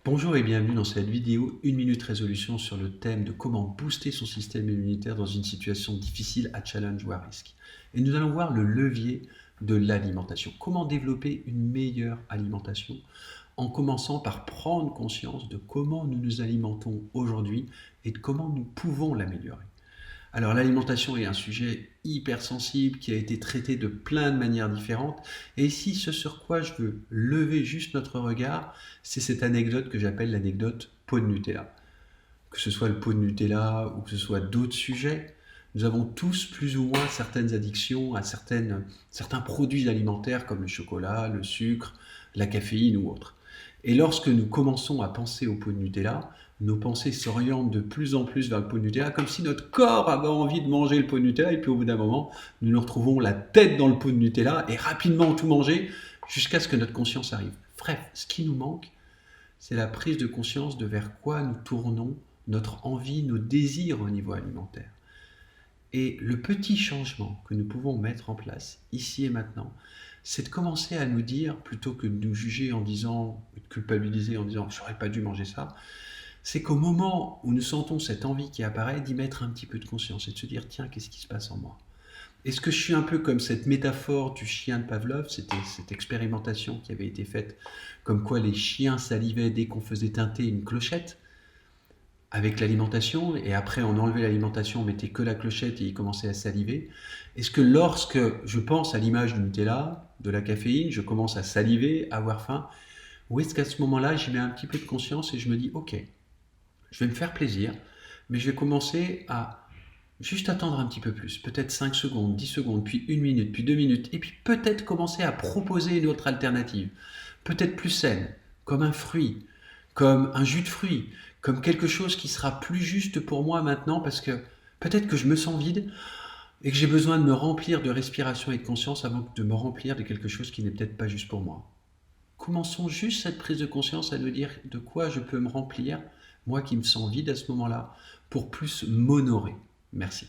Bonjour et bienvenue dans cette vidéo 1 minute résolution sur le thème de comment booster son système immunitaire dans une situation difficile à challenge ou à risque. Et nous allons voir le levier de l'alimentation. Comment développer une meilleure alimentation en commençant par prendre conscience de comment nous nous alimentons aujourd'hui et de comment nous pouvons l'améliorer. Alors l'alimentation est un sujet hyper sensible qui a été traité de plein de manières différentes. Et ici, ce sur quoi je veux lever juste notre regard, c'est cette anecdote que j'appelle l'anecdote pot de Nutella. Que ce soit le pot de Nutella ou que ce soit d'autres sujets, nous avons tous plus ou moins certaines addictions à certains produits alimentaires comme le chocolat, le sucre, la caféine ou autres. Et lorsque nous commençons à penser au pot de Nutella, nos pensées s'orientent de plus en plus vers le pot de Nutella, comme si notre corps avait envie de manger le pot de Nutella, et puis au bout d'un moment, nous nous retrouvons la tête dans le pot de Nutella et rapidement tout manger jusqu'à ce que notre conscience arrive. Bref, ce qui nous manque, c'est la prise de conscience de vers quoi nous tournons notre envie, nos désirs au niveau alimentaire. Et le petit changement que nous pouvons mettre en place ici et maintenant, c'est de commencer à nous dire, plutôt que de nous juger en disant, de culpabiliser en disant « j'aurais pas dû manger ça », c'est qu'au moment où nous sentons cette envie qui apparaît, d'y mettre un petit peu de conscience et de se dire « tiens, qu'est-ce qui se passe en moi ?» Est-ce que je suis un peu comme cette métaphore du chien de Pavlov, c'était cette expérimentation qui avait été faite, comme quoi les chiens salivaient dès qu'on faisait tinter une clochette avec l'alimentation, et après on enlevait l'alimentation, on mettait que la clochette et ils commençaient à saliver. Est-ce que lorsque je pense à l'image du Nutella, de la caféine, je commence à saliver, à avoir faim, ou est-ce qu'à ce moment-là, j'y mets un petit peu de conscience et je me dis, ok, je vais me faire plaisir, mais je vais commencer à juste attendre un petit peu plus, peut-être 5 secondes, 10 secondes, puis 1 minute, puis 2 minutes, et puis peut-être commencer à proposer une autre alternative, peut-être plus saine, comme un fruit, comme un jus de fruits, comme quelque chose qui sera plus juste pour moi maintenant, parce que peut-être que je me sens vide et que j'ai besoin de me remplir de respiration et de conscience avant de me remplir de quelque chose qui n'est peut-être pas juste pour moi. Commençons juste cette prise de conscience à nous dire de quoi je peux me remplir, moi qui me sens vide à ce moment-là, pour plus m'honorer. Merci.